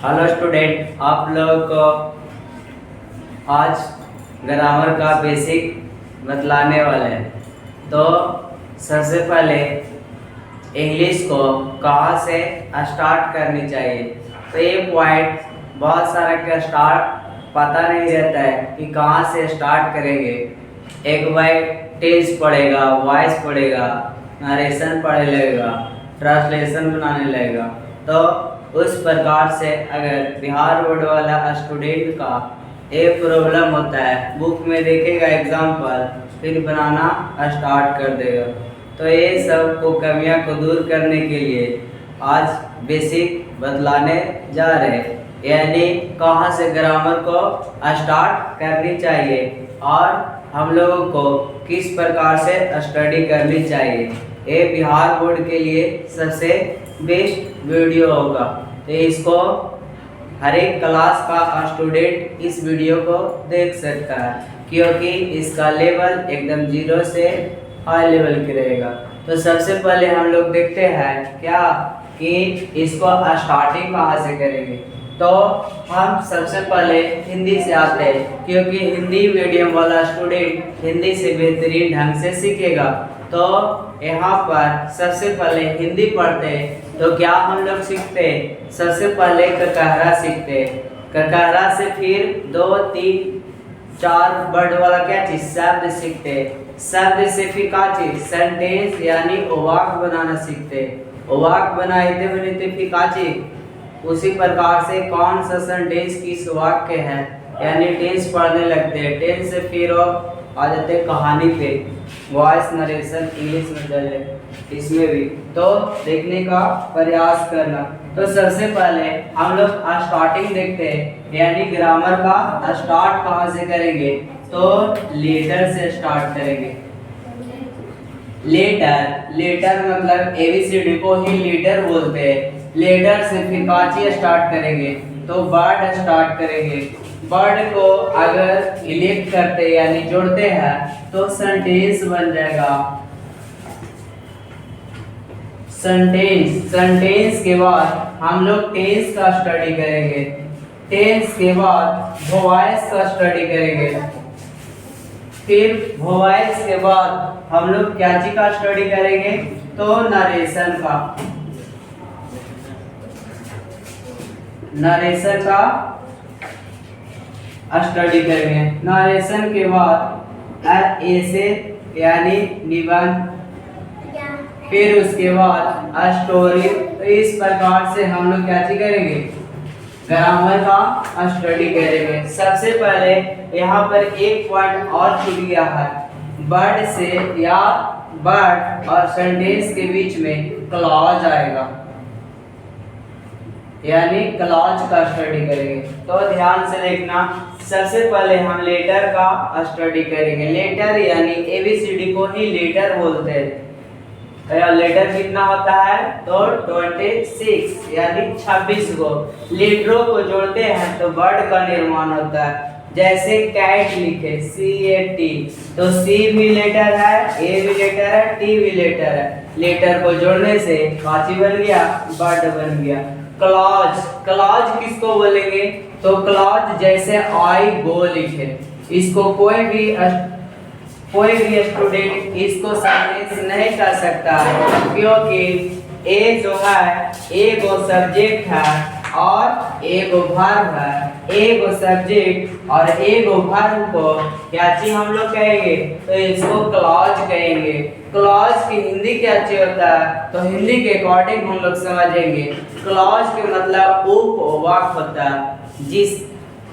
Hello student, आप लोग को आज ग्रामर का बेसिक बतलाने वाले हैं। तो सबसे पहले इंग्लिश को कहाँ से स्टार्ट करनी चाहिए। तो ये पॉइंट बहुत सारा का स्टार्ट पता नहीं रहता है कि कहाँ से स्टार्ट करेंगे। एक बार टेंस पढ़ेगा, वॉइस पढ़ेगा, नरेशन पढ़ने लगेगा, ट्रांसलेशन बनाने लगेगा। तो उस प्रकार से अगर बिहार बोर्ड वाला स्टूडेंट का एक प्रॉब्लम होता है, बुक में देखेगा एग्जाम्पल, फिर बनाना स्टार्ट कर देगा। तो ये सब को कमियां को दूर करने के लिए आज बेसिक बतलाने जा रहे हैं, यानी कहाँ से ग्रामर को स्टार्ट करनी चाहिए और हम लोगों को किस प्रकार से स्टडी करनी चाहिए। ये बिहार बोर्ड के लिए सबसे बेस्ट वीडियो होगा। तो इसको हर एक क्लास का स्टूडेंट इस वीडियो को देख सकता है, क्योंकि इसका लेवल एकदम 0 से हाई लेवल की रहेगा। तो सबसे पहले हम लोग देखते हैं क्या कि इसको स्टार्टिंग कहाँ से करेंगे। तो हम सबसे पहले हिंदी से आते हैं, क्योंकि हिंदी मीडियम वाला स्टूडेंट हिंदी से बेहतरीन ढंग से सीखेगा। तो यहाँ पर सबसे पहले हिंदी पढ़ते हैं। तो क्या हम लोग सीखते हैं, सबसे पहले ककहरा सीखते हैं। ककहरा से फिर 2, 3, 4 वर्ड वाला क्या चीज शब्द सीखते हैं। शब्द से फिर क्या चीज सेंटेंस यानी वाक्य बनाना सीखते हैं। वाक्य बनाते बनते फिर क्या चीज उसी प्रकार से कौन सा सेंटेंस किस वाक्य है, यानी टेंस पढ़ने लगते हैं। टेंस से फिर आ जाते हैं कहानी पे, वॉइस नरेशन इंग्लिश में चले इसमें भी तो देखने का प्रयास करना। तो सबसे पहले हम लोग स्टार्टिंग देखते हैं, यानी ग्रामर का स्टार्ट कहाँ से करेंगे। तो लेटर से स्टार्ट करेंगे। लेटर मतलब एबीसीडी को ही लेटर बोलते हैं। लेटर से फिर काची स्टार्ट करेंगे, तो वर्ड स्टार्ट करेंगे। वर्ड को अगर इलेक्ट करते यानी जोड़ते हैं तो सेंटेंस बन जाएगा। सेंटेंस के बाद हम लोग टेंस का स्टडी करेंगे। टेंस के बाद वॉइस का स्टडी करेंगे। फिर वॉइस के बाद हम लोग क्या चीज का स्टडी करेंगे, तो नरेशन का स्टडी करेंगे। नरेशन के बाद ऐसे यानी निबंध, फिर उसके बाद स्टोरी। तो इस प्रकार से हम लोग क्या चीज करेंगे, ग्रामर का स्टडी करेंगे। सबसे पहले यहाँ पर एक पॉइंट और छूट गया है, वर्ड से या वर्ड और सेंटेंस के बीच में क्लॉज आएगा, यानी क्लॉज का स्टडी करेंगे। तो ध्यान से देखना, सबसे पहले हम लेटर का स्टडी करेंगे। लेटर यानी एबीसीडी को ही लेटर बोलते हैं। लेटर कितना होता है, तो 26 यानी 26 को लेटरों को जोड़ते हैं तो वर्ड का निर्माण होता है। जैसे कैट लिखे CAT, तो C भी लेटर है, A भी लेटर है, T भी लेटर है। लेटर को जोड़ने से काची बन गया, वर्ड बन गया। क्लॉज किसको बोलेंगे, तो क्लॉज जैसे आई गो लिखे, इसको कोई भी स्टूडेंट इसको सेंटेंस नहीं कर सकता है, क्योंकि ए जो है एगो सब्जेक्ट है और एगो वर्ब है। एगो सब्जेक्ट और एगो वर्ब को क्या चीज हम लोग कहेंगे, तो इसको क्लॉज कहेंगे। क्लॉज की हिंदी क्या चीज होता है, तो हिंदी के अकॉर्डिंग हम लोग समझेंगे। क्लॉज के मतलब उपवाक्य होता है, जिस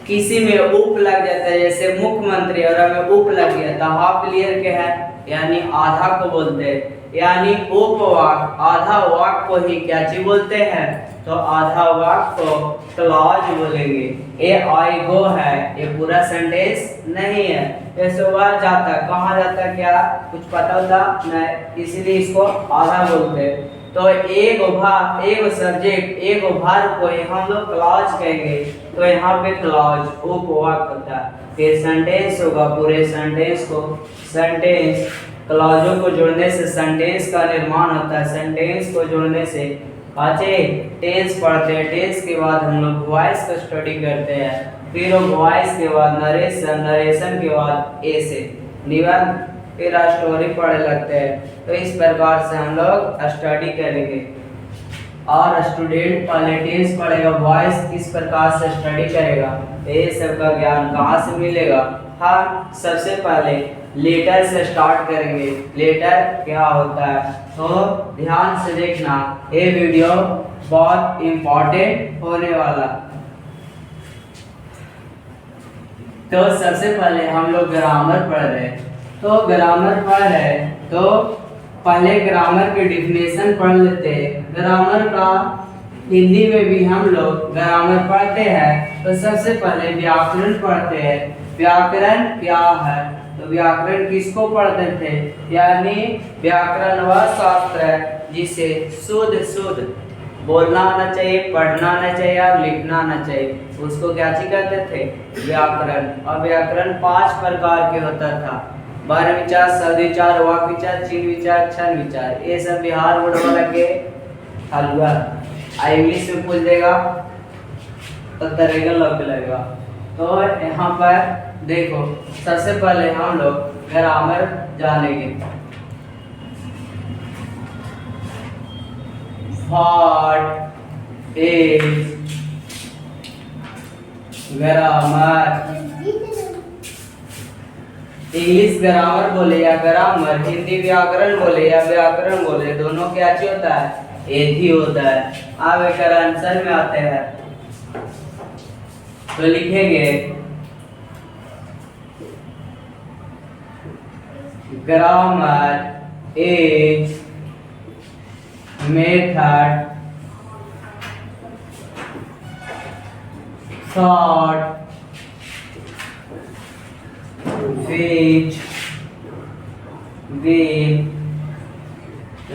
किसी में उप लग जाता है, जैसे मुख्यमंत्री और हमें उप लग गया तो हाफ क्लियर के है, यानी आधा को बोलते हैं। यानी उपवाक्य आधा वाक्य को ही क्या चीज बोलते हैं, तो आधा वाक्य को क्लॉज बोलेंगे। ए आई गो है, ये पूरा सेंटेंस नहीं है, ये सुबह जाता कहाँ जाता क्या कुछ पता होता नहीं, इसलिए इसको आधा बोलते हैं। तो एगो सब्जेक्ट एगो वर्ब को हम लोग क्लॉज कहेंगे। तो यहाँ पे क्लॉज उपवाक्य होता है। फिर सेंटेंस होगा, पूरे सेंटेंस क्लॉजों को जोड़ने से सेंटेंस का निर्माण होता है। सेंटेंस को जोड़ने से अच्छे टेंस पढ़ते हैं, टेंस के बाद हम लोग वॉइस का स्टडी करते हैं, फिर वॉइस के बाद नरेशन, नरेशन के बाद ऐसे निबंध, फिर स्टोरी पढ़ने लगते हैं। तो इस प्रकार से हम लोग स्टडी करेंगे। और स्टूडेंट पहले टेंस पढ़ेगा, वॉइस किस प्रकार से स्टडी करेगा, ये सब का ज्ञान कहाँ से मिलेगा। हम सबसे पहले लेटर से स्टार्ट करेंगे। लेटर क्या होता है, तो ध्यान से देखना, ये वीडियो बहुत इम्पोर्टेंट होने वाला। तो सबसे पहले हम लोग ग्रामर पढ़ रहे हैं। तो ग्रामर पढ़ रहे हैं तो पहले ग्रामर के डिफिनेशन पढ़ लेते हैं। ग्रामर का हिंदी में भी हम लोग ग्रामर पढ़ते हैं। तो सबसे पहले व्याकरण पढ़ते हैं। व्याकरण क्या है, तो व्याकरण किसको पढ़ते थे, यानी व्याकरण वह शास्त्र है जिसे शुद्ध बोलना आना चाहिए, पढ़ना आना चाहिए और लिखना आना चाहिए, उसको क्या चीज कहते थे, व्याकरण। और व्याकरण 5 प्रकार के होता था, वर्ण विचार, शब्द विचार, वाक्य विचार, चिन्ह विचार, क्षण विचार। ये सब बिहार बोर्ड वाला के हलवा इंग्लिश में पूछ देगा तो तरीका लगेगा। तो यहाँ पर देखो, सबसे पहले हम लोग ग्रामर जानेंगे। What is grammar. English grammar बोले या ग्रामर, हिंदी व्याकरण बोले या व्याकरण बोले, दोनों क्या चीज होता है, एक ही होता है। अब एक आंसर में आते हैं तो लिखेंगे grammar is method thought which we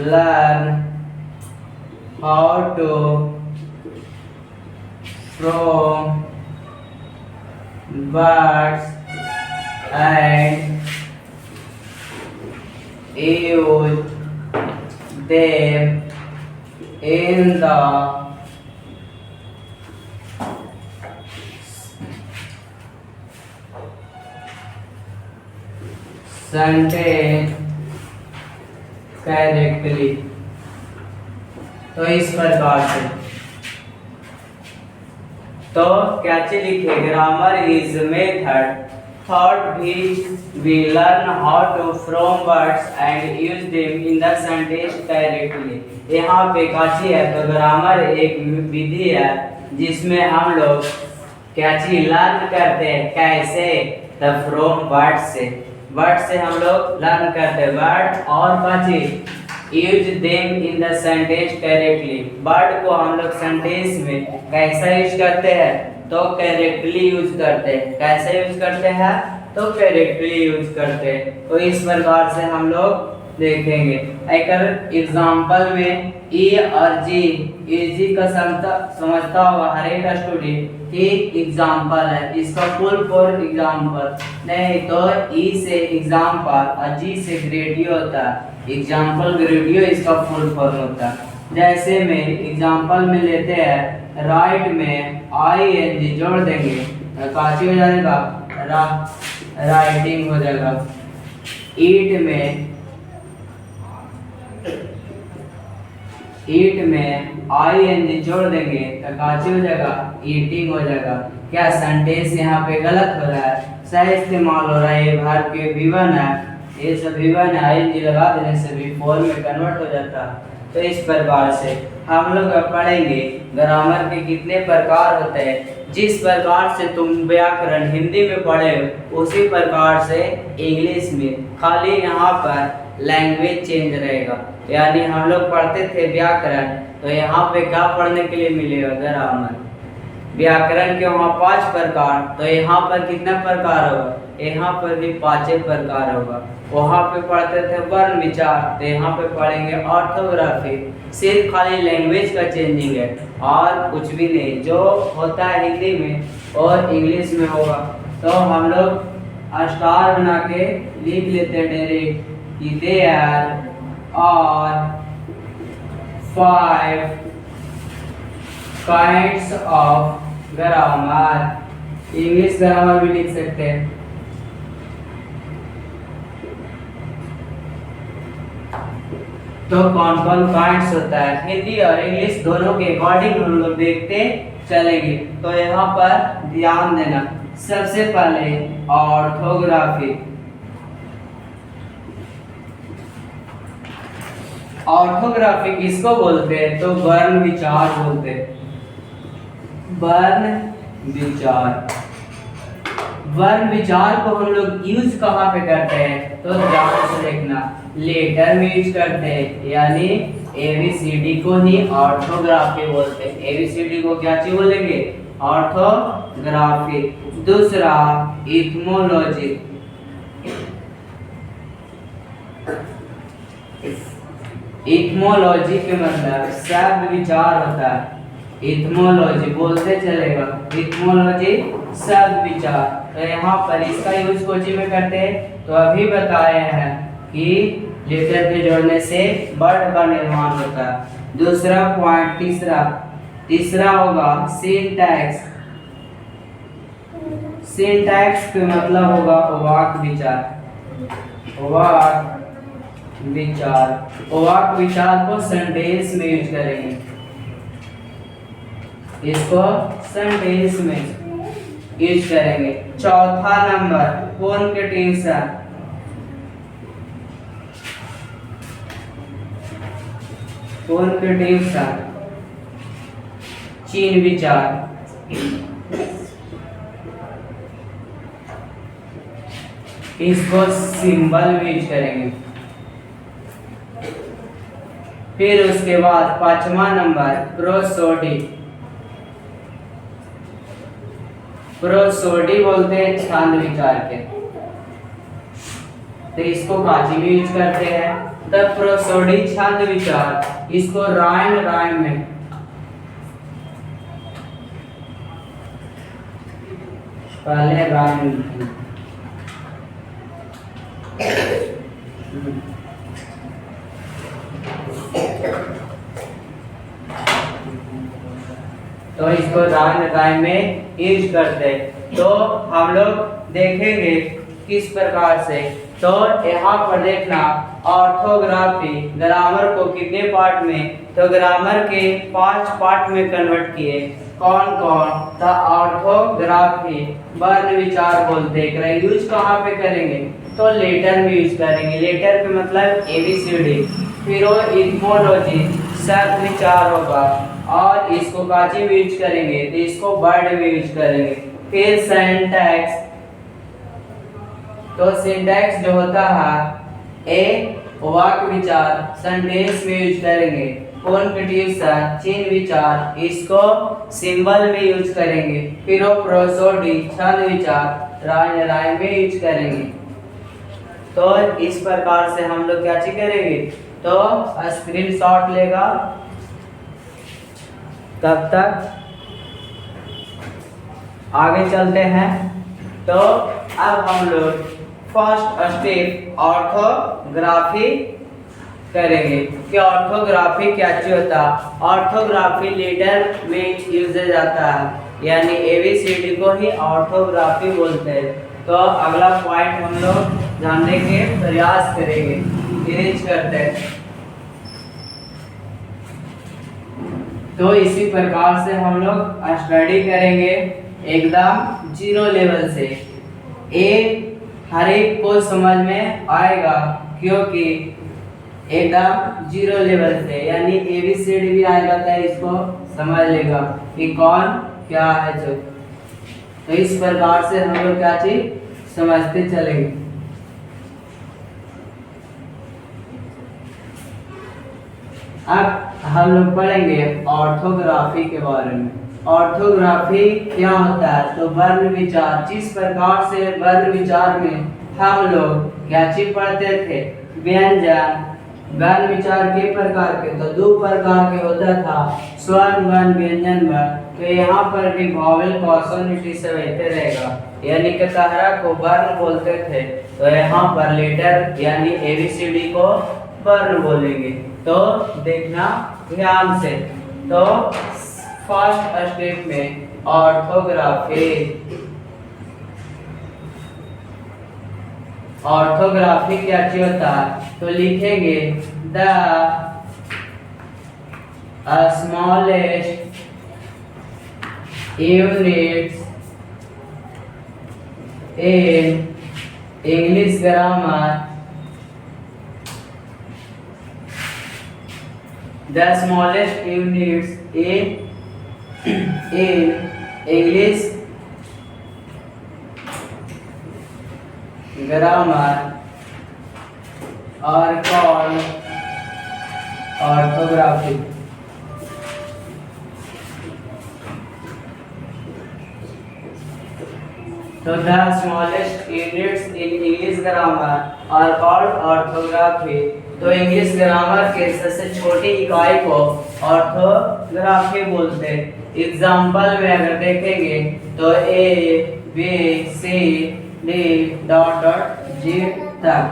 learn how to from words and use them in the sentence correctly। तो इस प्रकार से तो क्या चीज लिखे, grammar is method thought we learn how to from words and use them in the sentence directly. यहाँ पे काची है, तो ग्रामर एक विधि है जिसमें हम लोग क्या चीज लर्न करते हैं, कैसे, द फ्रॉम वर्ड से, वर्ड से हम लोग लर्न करते हैं वर्ड, और काची use them in the sentence correctly. Word को हम लोग सेंटेंस में कैसा यूज करते हैं, तो करेक्टली यूज करते हैं। कैसे यूज करते हैं, तो करेक्टली यूज करते हैं। तो इस प्रकार से हम लोग देखेंगे। एक एग्जांपल में ई और जी, जी का समझता होगा हर एक स्टूडेंट कि एग्जांपल है, इसका फुल फॉर्म एग्जांपल नहीं, तो ई से एग्जांपल और जी से ग्रेडियो होता है, एग्जांपल ग्रेडियो इसका फुल फॉर्म होता है। जैसे में एग्जांपल में लेते हैं, राइट में आई एन जी जोड़ देंगे तो काची हो जाएगा, राइटिंग हो जाएगा। ईट में आई एन जी जोड़ देंगे तो काची हो जाएगा, ईटिंग हो जाएगा। क्या सेंटेंस यहाँ पे गलत हो रहा है, सही इस्तेमाल हो रहा है। ये भार के विवन है, ये सब विवन है, आई एन जी लगा देने से भी फॉर्म में कन्वर्ट हो जाता है। तो इस प्रकार से हम लोग पढ़ेंगे ग्रामर के कितने प्रकार होते हैं। जिस प्रकार से तुम व्याकरण हिंदी में पढ़े उसी प्रकार से इंग्लिश में, खाली यहाँ पर लैंग्वेज चेंज रहेगा। यानी हम लोग पढ़ते थे व्याकरण, तो यहाँ पे क्या पढ़ने के लिए मिलेगा, ग्रामर। व्याकरण के वहाँ 5 प्रकार, तो यहाँ पर कितना प्रकार होगा, यहाँ पर भी 5 प्रकार होगा। वहाँ पे पढ़ते थे वर्ण विचार, तो यहाँ पे पढ़ेंगे ऑर्थोग्राफी। सिर्फ खाली लैंग्वेज का चेंजिंग है और कुछ भी नहीं, जो होता है हिंदी में और इंग्लिश में होगा। तो हम लोग स्टार बना के लिख लेते हैं डायरेक्ट कि there are 5 kinds of grammar, English grammar भी लिख सकते हैं। तो कौन कौन काइंड्स होता है, हिंदी और इंग्लिश दोनों के अकॉर्डिंग हम लोग देखते चलेंगे। तो यहाँ पर ध्यान देना, सबसे पहले ऑर्थोग्राफी। ऑर्थोग्राफी किसको बोलते हैं, तो वर्ण विचार बोलते हैं। वर्ण विचार, वर्ण विचार को हम लोग यूज कहाँ पे करते हैं, तो ध्यान से देखना, लेटर में यूज करते हैं, यानी एबीसीडी को ही ऑर्थोग्राफी बोलते हैं। एबीसीडी को क्या चीज बोलेंगे, ऑर्थोग्राफी। दूसरा इथमोलॉजी, इथमोलॉजी के मतलब शब्द विचार होता है। इथमोलॉजी बोलते चलेगा, इथमोलॉजी शब्द विचार। तो यहाँ पर इसका यूज कोची में करते हैं, तो अभी बताए हैं कि लेटर के जोड़ने से वर्ड का निर्माण होता है। दूसरा पॉइंट, तीसरा होगा सिंटैक्स। सिंटैक्स का मतलब होगा वाक्य विचार। वाक्य विचार, वाक्य विचार को सेंटेंस में यूज करेंगे, इसको सेंटेंस में यूज करेंगे। चौथा नंबर कॉन्केटेनेशन। कॉन्केटेनेशन चिन्ह विचार। इसको सिंबल में यूज करेंगे। फिर उसके बाद पांचवा नंबर प्रोसोडी। प्रोसोडी बोलते हैं छंद विचार के, तो इसको काची में यूज करते हैं। द प्रोसोडी छंद विचार, इसको राइम में, पहले राइम तो इसको राइम में यूज करते हैं। तो हम लोग देखेंगे किस प्रकार से। तो यहाँ पर देखना, ऑर्थोग्राफी ग्रामर को कितने पार्ट में, तो ग्रामर के 5 पार्ट में कन्वर्ट किए। कौन कौन, तो ऑर्थोग्राफी वर्ण विचार बोलते हैं। यूज कहाँ पे करेंगे, तो लेटर में यूज करेंगे। लेटर पे मतलब एबीसीडी। फिर वो इथमोलॉजी शब्द विचार होगा, और इसको काची में यूज करेंगे, तो इसको वर्ड में यूज करेंगे। फिर सिंटैक्स, तो सिंटैक्स जो होता है ए वाक्य विचार सेंटेंस में यूज करेंगे। कॉन्केटेनेशन चिन्ह विचार, इसको सिंबल में यूज करेंगे। फिर वो प्रोसोडी छंद विचार राइम में यूज करेंगे। तो इस प्रकार से हम लोग क्या चीज करेंगे, तो स्क्रीनशॉट लेगा। तब तक आगे चलते हैं। तो अब हम लोग फर्स्ट स्टेप ऑर्थोग्राफी करेंगे कि ऑर्थोग्राफी क्या चीज होता है। ऑर्थोग्राफी लेटर में यूज जाता है, यानी एबीसीडी को ही ऑर्थोग्राफी बोलते हैं। तो अगला पॉइंट हम लोग जानने के प्रयास करेंगे, इरेज करते हैं। तो इसी प्रकार से हम लोग स्टडी करेंगे एकदम 0 लेवल से। ए हर एक को समझ में आएगा, क्योंकि एकदम 0 लेवल से, यानी एबीसीडी भी आएगा तो इसको समझ लेगा कि कौन क्या है जो। तो इस प्रकार से हम लोग क्या चीज समझते चलेंगे। अब हम लोग पढ़ेंगे ऑर्थोग्राफी के बारे में। ऑर्थोग्राफी क्या होता है, तो वर्ण विचार। जिस प्रकार से वर्ण विचार में हम लोग क्या चीज पढ़ते थे, व्यंजन। वर्ण विचार के प्रकार के, तो 2 प्रकार के होता था, स्वर्ण वर्ण व्यंजन वर्ण। तो यहाँ पर भी वॉवेल कॉन्सोनेंट सब ऐसे रहेगा, यानी कि कहरा को वर्ण बोलते थे, तो यहाँ पर लेटर यानी एबीसीडी को वर्ण बोलेंगे। तो देखना ध्यान से। तो फर्स्ट स्टेप में ऑर्थोग्राफी। ऑर्थोग्राफी क्या चीज होता है, तो लिखेंगे the smallest units in English grammar, the smallest units in English grammar are called orthography. So the smallest units in English grammar are called orthography. तो इंग्लिश ग्रामर के सबसे छोटी इकाई को ऑर्थोग्राफी बोलते हैं। एग्जाम्पल में अगर देखेंगे तो A B C D dot dot G तक,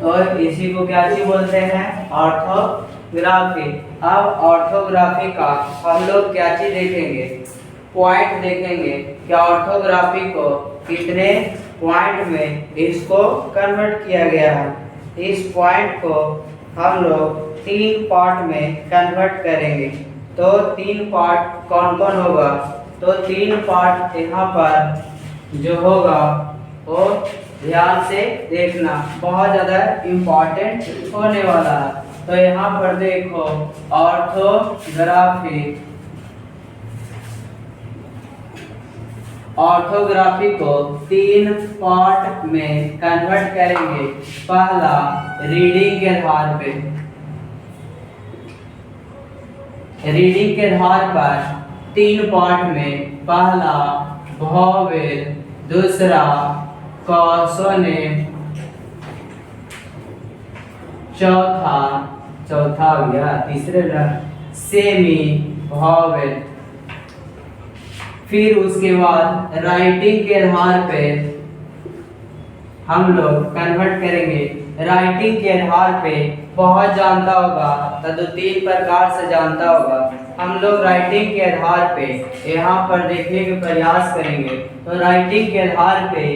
तो इसी को क्या चीज बोलते हैं, ऑर्थोग्राफी। अब ऑर्थोग्राफी का हम लोग क्या चीज देखेंगे, पॉइंट देखेंगे कि ऑर्थोग्राफी को कितने पॉइंट में इसको कन्वर्ट किया गया है। इस पॉइंट को हम लोग 3 पार्ट में कन्वर्ट करेंगे। तो 3 पार्ट कौन कौन होगा, तो 3 पार्ट यहाँ पर जो होगा वो ध्यान से देखना, बहुत ज़्यादा इम्पोर्टेंट होने वाला है। तो यहाँ पर देखो ऑर्थोग्राफी, ऑर्थोग्राफी को 3 पार्ट में कन्वर्ट करेंगे। पहला रीडिंग के आधार पे, रीडिंग के आधार पर 3 पार्ट में, पहला वोवेल, दूसरा कॉन्सोनेंट, चौथा हो गया तीसरे सेमी वोवेल। फिर उसके बाद राइटिंग के आधार पे हम लोग कन्वर्ट करेंगे। राइटिंग के आधार पे बहुत जानता होगा तो 2-3 प्रकार से जानता होगा। हम लोग राइटिंग के आधार पे यहाँ पर देखने के प्रयास करेंगे। तो राइटिंग के आधार पे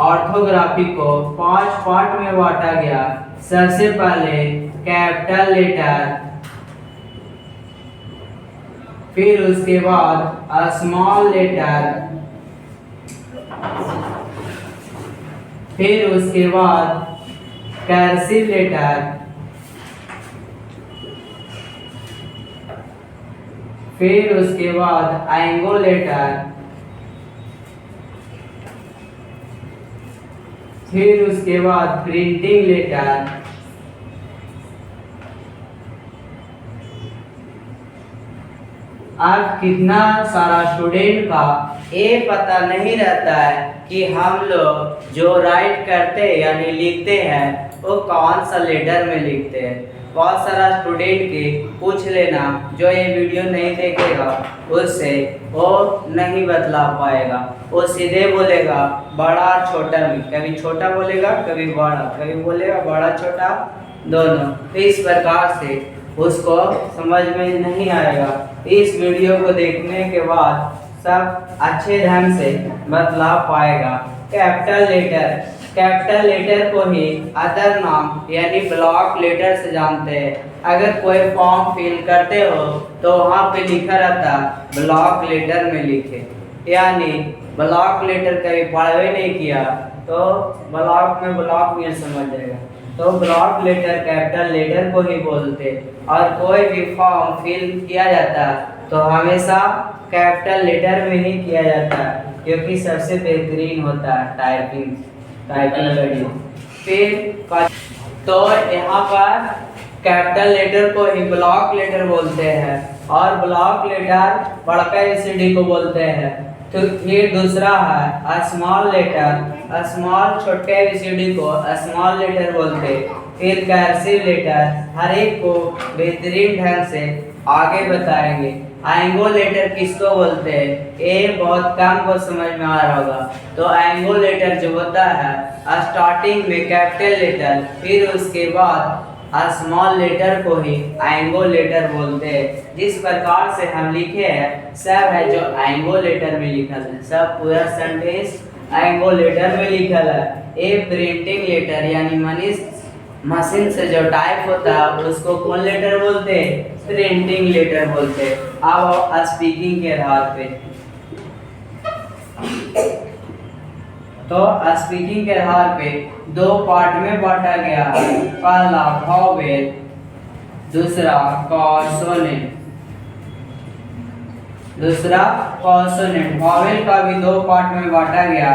ऑर्थोग्राफी को 5 पार्ट में बांटा गया। सबसे पहले कैपिटल लेटर, फिर उसके बाद स्मॉल लेटर, फिर उसके बाद कर्सिव लेटर, फिर उसके बाद एंगो लेटर, फिर उसके बाद प्रिंटिंग लेटर। आज कितना सारा स्टूडेंट का ये पता नहीं रहता है कि हम लोग जो राइट करते हैं यानी लिखते हैं वो कौन सा लेटर में लिखते हैं। बहुत सारा स्टूडेंट के पूछ लेना, जो ये वीडियो नहीं देखेगा उससे वो नहीं बतला पाएगा। वो सीधे बोलेगा बड़ा छोटा में, कभी छोटा बोलेगा कभी बड़ा, कभी बोलेगा बड़ा छोटा दोनों। तो इस प्रकार से उसको समझ में नहीं आएगा। इस वीडियो को देखने के बाद सब अच्छे ढंग से बतला पाएगा। कैपिटल लेटर, कैपिटल लेटर को ही अदर नाम यानी ब्लॉक लेटर से जानते हैं। अगर कोई फॉर्म फिल करते हो तो वहाँ पे लिखा रहता ब्लॉक लेटर में लिखे, यानी ब्लॉक लेटर कभी पढ़े नहीं किया तो ब्लॉक में ब्लॉक में समझ जाएगा। तो ब्लॉक लेटर कैपिटल लेटर को ही बोलते। और कोई भी फॉर्म फिल किया जाता तो हमेशा कैपिटल लेटर में ही किया जाता है, क्योंकि सबसे बेहतरीन होता है टाइपिंग करिए। फिर तो यहाँ पर कैपिटल लेटर को ही ब्लॉक लेटर बोलते हैं और ब्लॉक लेटर बड़का एसिडी को बोलते हैं। तो फिर दूसरा है स्मॉल लेटर, स्मॉल छोटे एसिडी को स्मॉल लेटर बोलते। फिर कर्सिव लेटर, हर एक को बेहतरीन ढंग से आगे बताएंगे। एंगो लेटर किसको बोलते हैं, ये बहुत कम को समझ में आ रहा होगा। तो एंगो लेटर जो होता है स्टार्टिंग में कैपिटल लेटर, फिर उसके बाद स्मॉल लेटर को ही एंगो लेटर बोलते हैं। जिस प्रकार से हम लिखे हैं सब है जो एंगो लेटर में लिखा है, सब पूरा सेंटेंस एंगो लेटर में लिखा है। ए प्रिंटिंग लेटर यानी मशीन से जो टाइप होता है उसको कौन लेटर बोलते हैं? प्रिंटिंग लेटर बोलते हैं। अब स्पीकिंग के आधार पे, तो स्पीकिंग के आधार पे दो पार्ट में बांटा गया है। पहला वॉवेल, दूसरा कॉन्सोनेंट। वॉवेल का भी दो पार्ट में बांटा गया,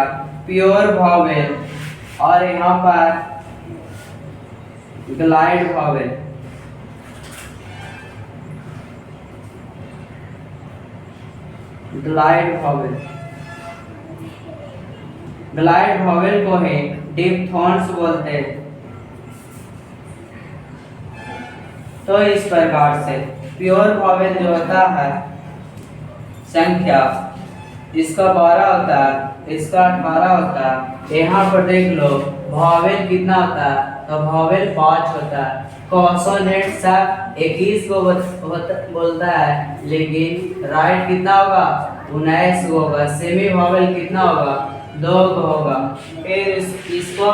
प्योर वॉवेल और यहाँ पर ग्लाइड वॉवेल। ग्लाइड वॉवेल को है डिप्थॉन्स बोलते हैं। तो इस प्रकार से प्योर वॉवेल जो होता है संख्या, इसका 12 होता है, इसका 18 होता है। यहाँ पर देख लो वॉवेल कितना होता है, तो वॉवेल 5 होता है। कॉन्सोनेंट सब 21 को बोलता है, लेकिन राइट कितना होगा? 19 को होगा। सेमी वॉवेल कितना होगा? 2 को होगा। फिर इसको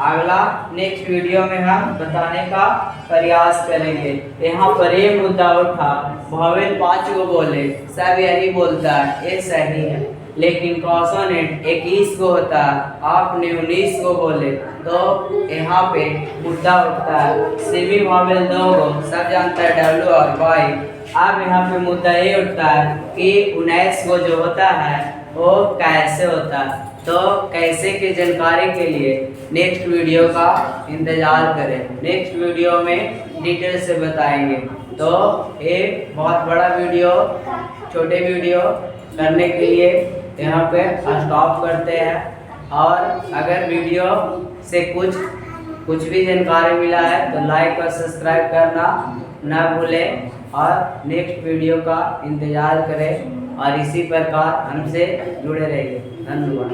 अगला नेक्स्ट वीडियो में हम बताने का प्रयास करेंगे। यहाँ पर ये मुद्दा उठा, वॉवेल 5 को बोले, सब यही बोलता है, ये सही है, लेकिन कॉन्सोनेंट 21 को होता है, आपने 19 को बोले, तो यहाँ पे मुद्दा उठता है। सेमी वॉवेल 2 को सब जानता है, डब्ल्यू और वाई। अब यहाँ पे मुद्दा ये उठता है कि 19 को जो होता है वो कैसे होता है। तो कैसे की जानकारी के लिए नेक्स्ट वीडियो का इंतजार करें। नेक्स्ट वीडियो में डिटेल से बताएंगे। तो ये बहुत बड़ा वीडियो, छोटे वीडियो करने के लिए यहाँ पे स्टॉप करते हैं। और अगर वीडियो से कुछ भी जानकारी मिला है तो लाइक और सब्सक्राइब करना ना भूलें और नेक्स्ट वीडियो का इंतज़ार करें और इसी प्रकार हमसे जुड़े रहिए। धन्यवाद।